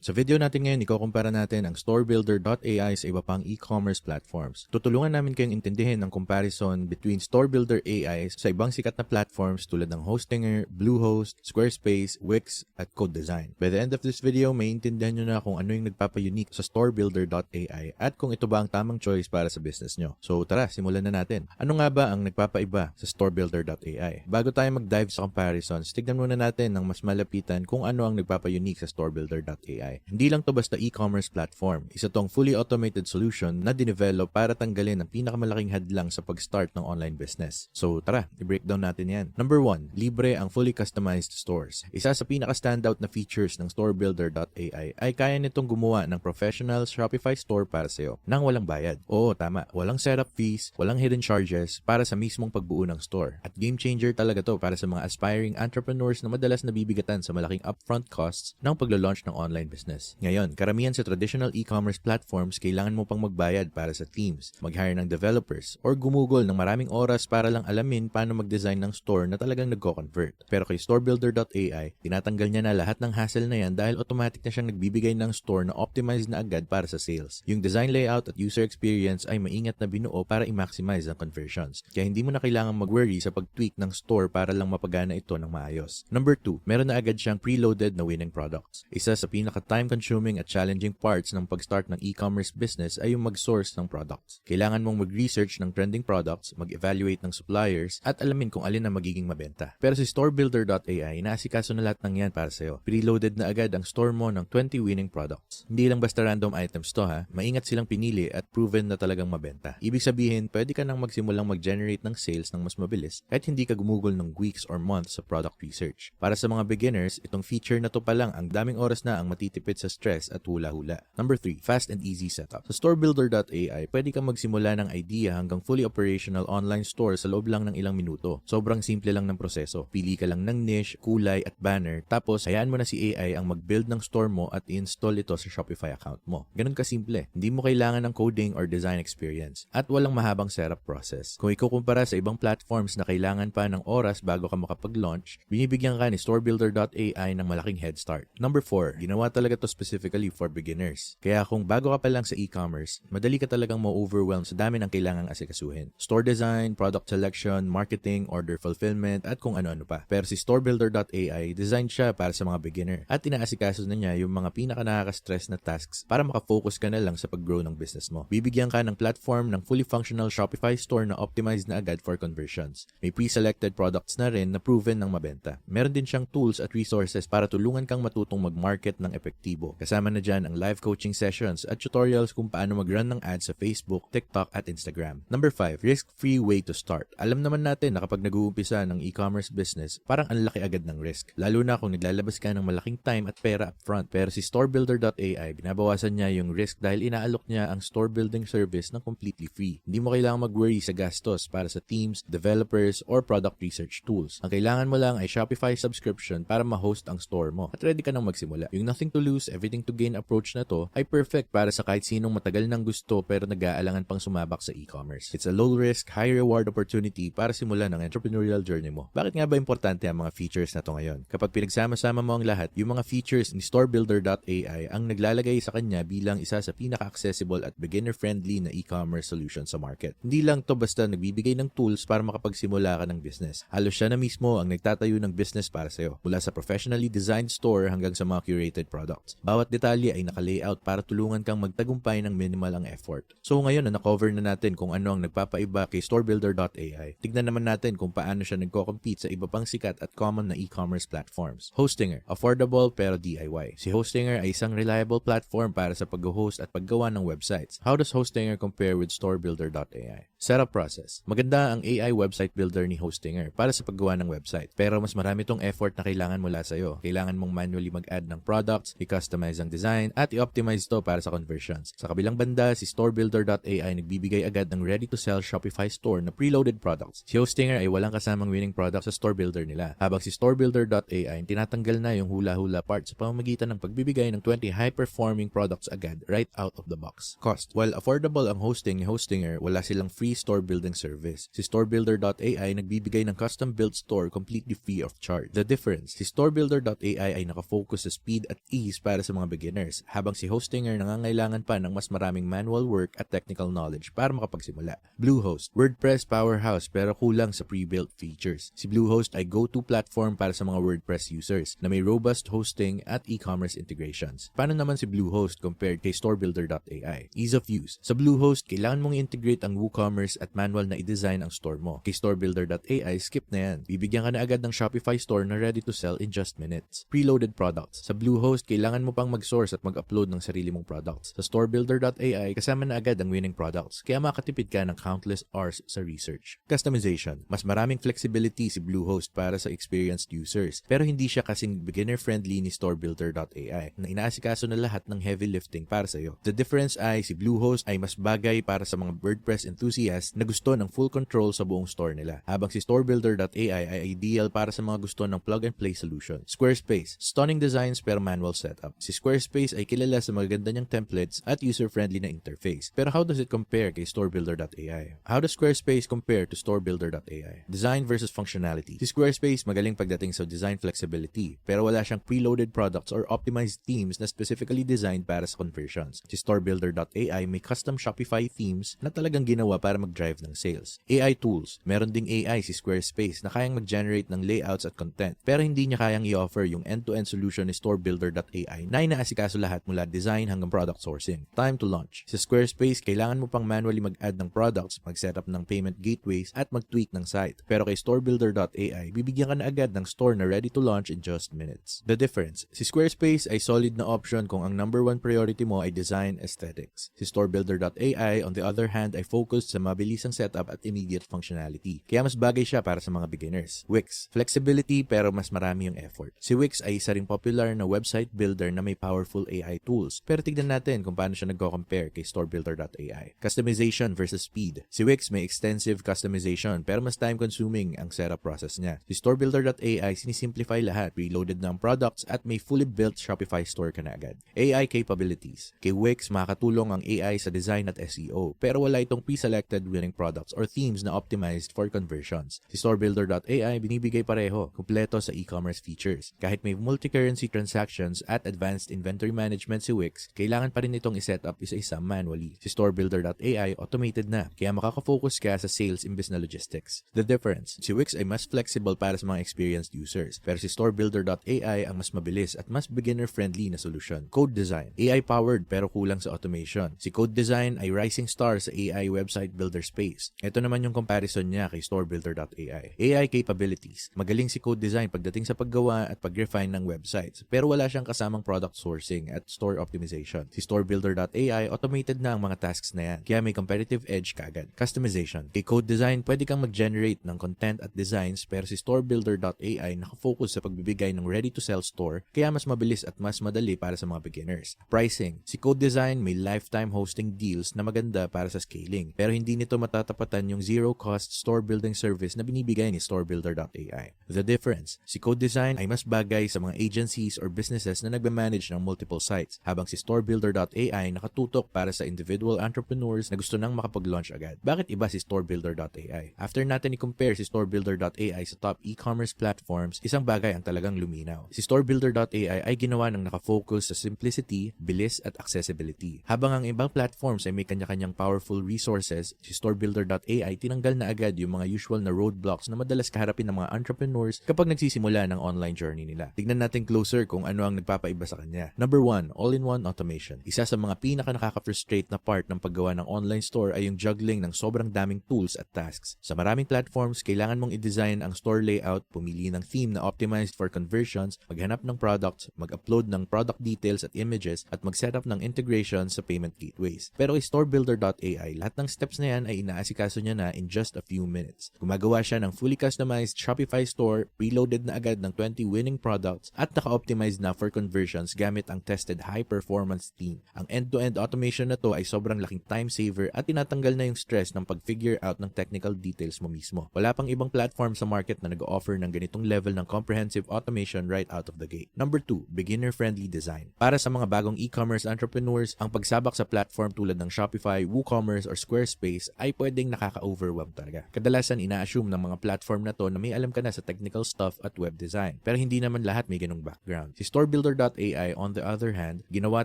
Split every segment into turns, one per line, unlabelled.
Sa video natin ngayon, ikukumpara natin ang StoreBuilder.ai sa iba pang e-commerce platforms. Tutulungan namin kayong intindihin ang comparison between StoreBuilder AI sa ibang sikat na platforms tulad ng Hostinger, Bluehost, Squarespace, Wix, at CodeDesign. By the end of this video, maintindihan nyo na kung ano yung nagpapa-unique sa StoreBuilder.ai at kung ito ba ang tamang choice para sa business nyo. So tara, simulan na natin. Ano nga ba ang nagpapaiba sa StoreBuilder.ai? Bago tayo mag-dive sa comparisons, tignan muna natin ng mas malapitan kung ano ang nagpapa-unique sa StoreBuilder.ai. Hindi lang to basta e-commerce platform. Isa tong fully automated solution na dinevelop para tanggalin ang pinakamalaking hadlang sa pag-start ng online business. So tara, i-breakdown natin yan. Number 1, libre ang fully customized stores. Isa sa pinaka-standout na features ng StoreBuilder.ai ay kaya nitong gumawa ng professional Shopify store para sa'yo nang walang bayad. Oo, tama. Walang setup fees, walang hidden charges para sa mismong pagbuo ng store. At game changer talaga to para sa mga aspiring entrepreneurs na madalas nabibigatan sa malaking upfront costs ng paglo-launch ng online business. Ngayon, karamihan sa traditional e-commerce platforms, kailangan mo pang magbayad para sa teams, mag-hire ng developers, or gumugol ng maraming oras para lang alamin paano mag-design ng store na talagang nagko-convert. Pero kay StoreBuilder.ai, tinatanggal niya na lahat ng hassle na yan dahil automatic na siyang nagbibigay ng store na optimized na agad para sa sales. Yung design layout at user experience ay maingat na binuo para i-maximize ang conversions. Kaya hindi mo na kailangan mag-worry sa pag-tweak ng store para lang mapagana ito ng maayos. Number 2, meron na agad siyang preloaded na winning products. Isa sa time-consuming at challenging parts ng pag-start ng e-commerce business ay yung mag-source ng products. Kailangan mong mag-research ng trending products, mag-evaluate ng suppliers, at alamin kung alin ang magiging mabenta. Pero si StoreBuilder.ai, inaasikaso na lahat ng yan para sa'yo. Preloaded na agad ang store mo ng 20 winning products. Hindi lang basta random items to ha, maingat silang pinili at proven na talagang mabenta. Ibig sabihin, pwede ka nang magsimulang mag-generate ng sales ng mas mabilis kahit hindi ka gumugol ng weeks or months sa product research. Para sa mga beginners, itong feature na to pa lang ang daming oras na ang matitipid sa stress at hula-hula. Number 3, fast and easy setup. Sa StoreBuilder.ai, pwede kang magsimula ng idea hanggang fully operational online store sa loob lang ng ilang minuto. Sobrang simple lang ng proseso. Pili ka lang ng niche, kulay at banner, tapos hayaan mo na si AI ang mag-build ng store mo at i-install ito sa Shopify account mo. Ganun kasimple. Hindi mo kailangan ng coding or design experience at walang mahabang setup process. Kung ikukumpara sa ibang platforms na kailangan pa ng oras bago ka makapag-launch, binibigyan ka ni StoreBuilder.ai ng malaking head start. Number 4, ginawa talaga to specifically for beginners. Kaya kung bago ka pa lang sa e-commerce, madali ka talagang ma-overwhelm sa dami ng kailangang asikasuhin. Store design, product selection, marketing, order fulfillment, at kung ano-ano pa. Pero si StoreBuilder.ai, designed siya para sa mga beginner at inaasikaso na niya yung mga pinaka-nakaka-stress na tasks para makafocus ka na lang sa pag-grow ng business mo. Bibigyan ka ng platform ng fully functional Shopify store na optimized na agad for conversions. May pre-selected products na rin na proven ng mabenta. Meron din siyang tools at resources para tulungan kang matutong mag-market ng epektibo. Kasama na dyan ang live coaching sessions at tutorials kung paano mag-run ng ads sa Facebook, TikTok at Instagram. Number 5, risk-free way to start. Alam naman natin na kapag nag-uumpisa ng e-commerce business, parang ang laki agad ng risk. Lalo na kung naglalabas ka ng malaking time at pera upfront. Pero si StoreBuilder.ai, binabawasan niya yung risk dahil inaalok niya ang store building service ng completely free. Hindi mo kailangang mag-worry sa gastos para sa teams, developers, or product research tools. Ang kailangan mo lang ay Shopify subscription para ma-host ang store mo at ready ka nang magsimula. Yung nothing to lose, everything to gain approach na to ay perfect para sa kahit sinong matagal nang gusto pero nag-aalangan pang sumabak sa e-commerce. It's a low-risk, high-reward opportunity para simulan ang entrepreneurial journey mo. Bakit nga ba importante ang mga features na to ngayon? Kapag pinagsama-sama mo ang lahat, yung mga features ni StoreBuilder.ai ang naglalagay sa kanya bilang isa sa pinaka-accessible at beginner-friendly na e-commerce solution sa market. Hindi lang to basta nagbibigay ng tools para makapagsimula ka ng business. Halos siya na mismo ang nagtatayo ng business para sa'yo. Mula sa professionally designed store hanggang sa mga curated products. Bawat detalye ay naka-layout para tulungan kang magtagumpay ng minimal ang effort. So ngayon na na-cover na natin kung ano ang nagpapaiba kay StoreBuilder.ai, tignan naman natin kung paano siya nagko-compete sa iba pang sikat at common na e-commerce platforms. Hostinger, affordable pero DIY. Si Hostinger ay isang reliable platform para sa pag-host at paggawa ng websites. How does Hostinger compare with StoreBuilder.ai? Setup process. Maganda ang AI website builder ni Hostinger para sa paggawa ng website. Pero mas marami tong effort na kailangan mula sa'yo. Kailangan mong manually mag-add ng products, i-customize ang design, at i-optimize to para sa conversions. Sa kabilang banda, si StoreBuilder.ai nagbibigay agad ng ready-to-sell Shopify store na preloaded products. Si Hostinger ay walang kasamang winning products sa store builder nila. Habang si StoreBuilder.ai tinatanggal na yung hula-hula part sa pamamagitan ng pagbibigay ng 20 high-performing products agad right out of the box. Cost. While affordable ang hosting ni Hostinger, wala silang free store building service. Si StoreBuilder.ai nagbibigay ng custom-built store completely free of charge. The difference, si StoreBuilder.ai ay nakafocus sa speed at ease ease para sa mga beginners, habang si Hostinger nangangailangan pa ng mas maraming manual work at technical knowledge para makapagsimula. Bluehost, WordPress powerhouse pero kulang sa pre-built features. Si Bluehost ay go-to platform para sa mga WordPress users na may robust hosting at e-commerce integrations. Paano naman si Bluehost compared kay storebuilder.ai? Ease of use. Sa Bluehost, kailangan mong integrate ang WooCommerce at manual na i-design ang store mo. Kay storebuilder.ai, skip na yan. Bibigyan ka na agad ng Shopify store na ready to sell in just minutes. Preloaded products. Sa Bluehost, kailangan mo pang mag-source at mag-upload ng sarili mong products. Sa storebuilder.ai, kasama na agad ang winning products, kaya makatipid ka ng countless hours sa research. Customization. Mas maraming flexibility si Bluehost para sa experienced users, pero hindi siya kasing beginner-friendly ni storebuilder.ai na inaasikaso na lahat ng heavy lifting para sa iyo. The difference ay si Bluehost ay mas bagay para sa mga WordPress enthusiasts na gusto ng full control sa buong store nila, habang si storebuilder.ai ay ideal para sa mga gusto ng plug-and-play solution. Squarespace. Stunning designs pero manual setup. Si Squarespace ay kilala sa magaganda niyang templates at user-friendly na interface. Pero how does it compare kay storebuilder.ai? How does Squarespace compare to storebuilder.ai? Design versus functionality. Si Squarespace magaling pagdating sa design flexibility, pero wala siyang preloaded products or optimized themes na specifically designed para sa conversions. Si storebuilder.ai may custom Shopify themes na talagang ginawa para mag-drive ng sales. AI tools. Meron ding AI si Squarespace na kayang mag-generate ng layouts at content, pero hindi niya kayang i-offer yung end-to-end solution ni storebuilder.ai na inaasikaso lahat mula design hanggang product sourcing. Time to launch. Sa Squarespace, kailangan mo pang manually mag-add ng products, mag-setup ng payment gateways, at mag-tweak ng site. Pero kay storebuilder.ai, bibigyan ka na agad ng store na ready to launch in just minutes. The difference. Si Squarespace ay solid na option kung ang number one priority mo ay design aesthetics. Si storebuilder.ai, on the other hand, ay focused sa mabilisang setup at immediate functionality. Kaya mas bagay siya para sa mga beginners. Wix. Flexibility pero mas marami yung effort. Si Wix ay isa ring popular na website builder na may powerful AI tools. Pero tignan natin kung paano siya nagko-compare kay storebuilder.ai. Customization versus speed. Si Wix may extensive customization pero mas time-consuming ang setup process niya. Si storebuilder.ai sinisimplify lahat, preloaded na ang products at may fully built Shopify store ka na agad. AI capabilities. Kay Wix, makakatulong ang AI sa design at SEO pero wala itong pre-selected winning products or themes na optimized for conversions. Si storebuilder.ai binibigay pareho, kumpleto sa e-commerce features. Kahit may multi-currency transactions at advanced inventory management si Wix, kailangan pa rin itong i-set up isa-isa manually. Si storebuilder.ai automated na, kaya makaka-focus ka sa sales imbes na logistics. The difference, si Wix ay mas flexible para sa mga experienced users, pero si storebuilder.ai ang mas mabilis at mas beginner-friendly na solution. Code design. AI-powered pero kulang sa automation. Si Code Design ay rising star sa AI website builder space. Ito naman yung comparison niya kay storebuilder.ai. AI capabilities. Magaling si Code Design pagdating sa paggawa at pag-refine ng websites, pero wala siyang kasamang product sourcing at store optimization. Si storebuilder.ai, automated na ang mga tasks na yan, kaya may competitive edge kaagad. Customization. Kay Code Design, pwede kang mag-generate ng content at designs, pero si storebuilder.ai nakafocus sa pagbibigay ng ready-to-sell store, kaya mas mabilis at mas madali para sa mga beginners. Pricing. Si Code Design may lifetime hosting deals na maganda para sa scaling, pero hindi nito matatapatan yung zero-cost store building service na binibigay ni storebuilder.ai. The difference. Si Code Design ay mas bagay sa mga agencies or businesses na nagme-manage ng multiple sites, habang si storebuilder.ai nakatutok para sa individual entrepreneurs na gusto nang makapag-launch agad. Bakit iba si storebuilder.ai? After natin i-compare si storebuilder.ai sa top e-commerce platforms, isang bagay ang talagang luminaw. Si storebuilder.ai ay ginawa ng nakafocus sa simplicity, bilis at accessibility. Habang ang ibang platforms ay may kanya-kanyang powerful resources, si storebuilder.ai tinanggal na agad yung mga usual na roadblocks na madalas kaharapin ng mga entrepreneurs kapag nagsisimula ng online journey nila. Tignan natin closer kung ano ang nagpapaiba sa kanya. Number 1, all-in-one automation. Isa sa mga pinaka-nakaka-frustrate na part ng paggawa ng online store ay yung juggling ng sobrang daming tools at tasks. Sa maraming platforms, kailangan mong i-design ang store layout, pumili ng theme na optimized for conversions, maghanap ng products, mag-upload ng product details at images, at mag-setup ng integration sa payment gateways. Pero kay storebuilder.ai, lahat ng steps na yan ay inaasikaso niya na in just a few minutes. Gumagawa siya ng fully customized Shopify store, preloaded na agad ng 20 winning products, at naka-optimize na for conversions gamit ang tested high-performance theme. Ang end-to-end automation na to ay sobrang laking time saver at tinatanggal na yung stress ng pag-figure out ng technical details mo mismo. Wala pang ibang platform sa market na nag-offer ng ganitong level ng comprehensive automation right out of the gate. Number 2, beginner-friendly design. Para sa mga bagong e-commerce entrepreneurs, ang pagsabak sa platform tulad ng Shopify, WooCommerce, or Squarespace ay pwedeng nakaka-overwhelm talaga. Kadalasan ina-assume ng mga platform na to na may alam ka na sa technical stuff at web design. Pero hindi naman lahat may ganung background. Si storebuilder.ai StoreBuilder.ai on the other hand, ginawa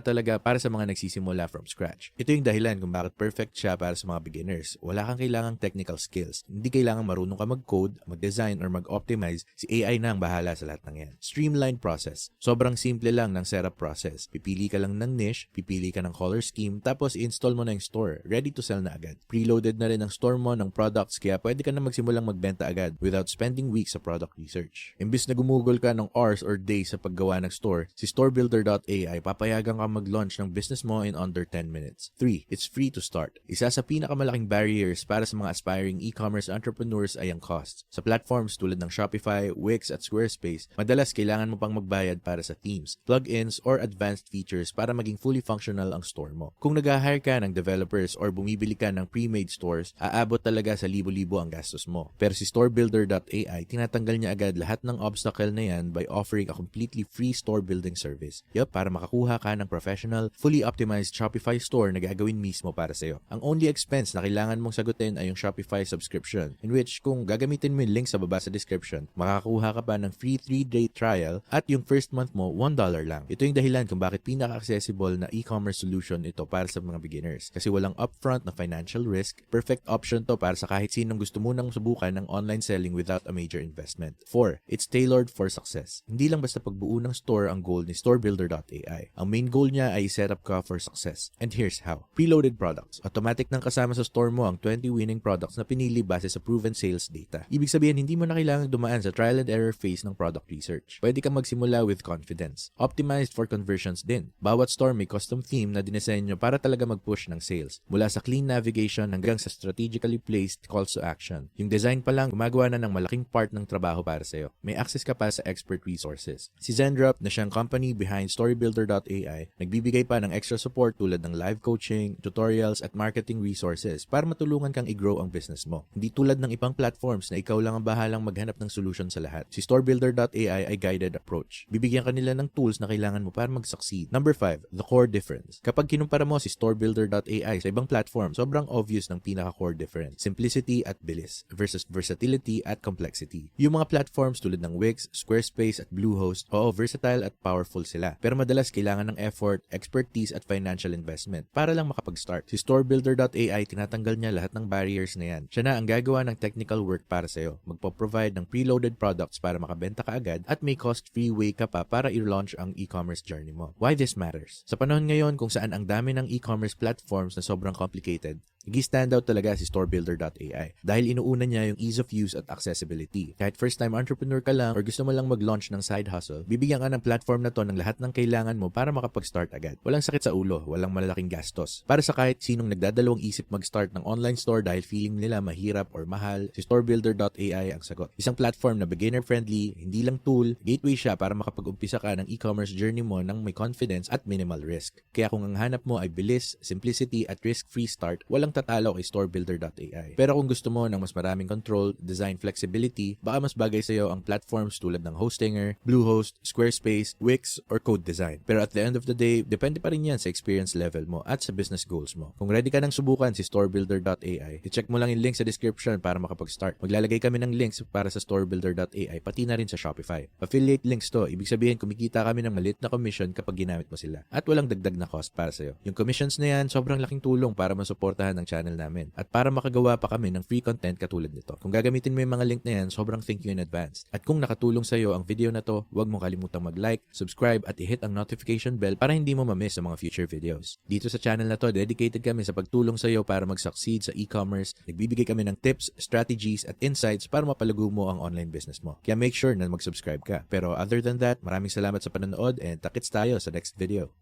talaga para sa mga nagsisimula from scratch. Ito yung dahilan kung bakit perfect siya para sa mga beginners. Wala kang kailangang technical skills. Hindi kailangang marunong ka mag-code, mag-design, or mag-optimize. Si AI na ang bahala sa lahat ng yan. Streamlined process. Sobrang simple lang ng setup process. Pipili ka lang ng niche, pipili ka ng color scheme, tapos i-install mo na yung store. Ready to sell na agad. Preloaded na rin ang store mo ng products kaya pwede ka na magsimulang magbenta agad without spending weeks sa product research. Imbis na gumugol ka ng hours or days sa paggawa ng store, si StoreBuilder.ai papayagan ka mag-launch ng business mo in under 10 minutes. 3. It's free to start. Isa sa pinakamalaking barriers para sa mga aspiring e-commerce entrepreneurs ay ang costs. Sa platforms tulad ng Shopify, Wix at Squarespace, madalas kailangan mo pang magbayad para sa themes, plugins, or advanced features para maging fully functional ang store mo. Kung nag-hire ka ng developers or bumibili ka ng pre-made stores, aabot talaga sa libo-libo ang gastos mo. Pero si StoreBuilder.ai, tinatanggal niya agad lahat ng obstacle na yan by offering a completely free store building service. Para makakuha ka ng professional, fully optimized Shopify store na gagawin mismo para sa'yo. Ang only expense na kailangan mong sagutin ay yung Shopify subscription, in which kung gagamitin mo yung link sa baba sa description, makakakuha ka pa ng free 3-day trial at yung first month mo, $1 lang. Ito yung dahilan kung bakit pinaka-accessible na e-commerce solution ito para sa mga beginners. Kasi walang upfront na financial risk, perfect option to para sa kahit sinong gusto munang subukan ng online selling without a major investment. 4. It's tailored for success. Hindi lang basta pagbuo ng store ang goal ni StoreBuilder.ai. Ang main goal niya ay set up ka for success. And here's how. Preloaded products. Automatic nang kasama sa store mo ang 20 winning products na pinili base sa proven sales data. Ibig sabihin, hindi mo na kailangang dumaan sa trial and error phase ng product research. Pwede kang magsimula with confidence. Optimized for conversions din. Bawat store may custom theme na dinesenyo para talaga mag-push ng sales. Mula sa clean navigation hanggang sa strategically placed calls to action. Yung design pa lang, gumagawa na ng malaking part ng trabaho para sa'yo. May access ka pa sa expert resources. Si Zendrop, na siyang company behind StoreBuilder.ai, nagbibigay pa ng extra support tulad ng live coaching, tutorials, at marketing resources para matulungan kang i-grow ang business mo. Hindi tulad ng ibang platforms na ikaw lang ang bahalang maghanap ng solution sa lahat. Si StoreBuilder.ai ay guided approach. Bibigyan ka nila ng tools na kailangan mo para mag-succeed. Number 5, the core difference. Kapag kinumpara mo si StoreBuilder.ai sa ibang platform, sobrang obvious ng pinaka-core difference. Simplicity at bilis versus versatility at complexity. Yung mga platforms tulad ng Wix, Squarespace at Bluehost, versatile at powerful sila. Pero madalas kailangan ng effort, expertise at financial investment para lang makapag-start. Si StoreBuilder.ai, tinatanggal niya lahat ng barriers na yan. Siya na ang gagawa ng technical work para sa'yo. Magpo-provide ng preloaded products para makabenta ka agad at may cost-free way ka pa para i-launch ang e-commerce journey mo. Why this matters? Sa panahon ngayon kung saan ang dami ng e-commerce platforms na sobrang complicated, nag-stand out talaga si StoreBuilder.ai dahil inuuna niya yung ease of use at accessibility. Kahit first-time entrepreneur ka lang or gusto mo lang mag-launch ng side hustle, bibigyan ka ng platform na to ng lahat ng kailangan mo para makapag-start agad. Walang sakit sa ulo, walang malalaking gastos. Para sa kahit sinong nagdadalawang isip mag-start ng online store dahil feeling nila mahirap or mahal, si StoreBuilder.ai ang sagot. Isang platform na beginner-friendly, hindi lang tool, gateway siya para makapag-umpisa ka ng e-commerce journey mo ng may confidence at minimal risk. Kaya kung ang hanap mo ay bilis, simplicity at risk-free start, walang tatalo kay StoreBuilder.ai. Pero kung gusto mo ng mas maraming control, design flexibility, baka mas bagay sa'yo ang platforms tulad ng Hostinger, Bluehost, Squarespace, Wix, or Code Design. Pero at the end of the day, depende pa rin yan sa experience level mo at sa business goals mo. Kung ready ka nang subukan si StoreBuilder.ai, i-check mo lang yung link sa description para makapag-start. Maglalagay kami ng links para sa StoreBuilder.ai, pati na rin sa Shopify. Affiliate links to, ibig sabihin kumikita kami ng maliit na commission kapag ginamit mo sila. At walang dagdag na cost para sa'yo. Yung commissions na yan, sobrang laking tulong para masuportahan ng channel namin at para makagawa pa kami ng free content katulad nito. Kung gagamitin mo yung mga link na yan, sobrang thank you in advance. At kung nakatulong sa'yo ang video na to, huwag mo kalimutang mag-like, subscribe at i-hit ang notification bell para hindi mo ma-miss ang mga future videos. Dito sa channel na to, dedicated kami sa pagtulong sa'yo para mag-succeed sa e-commerce. Nagbibigay kami ng tips, strategies at insights para mapalago mo ang online business mo. Kaya make sure na mag-subscribe ka. Pero other than that, maraming salamat sa panonood and takits tayo sa next video.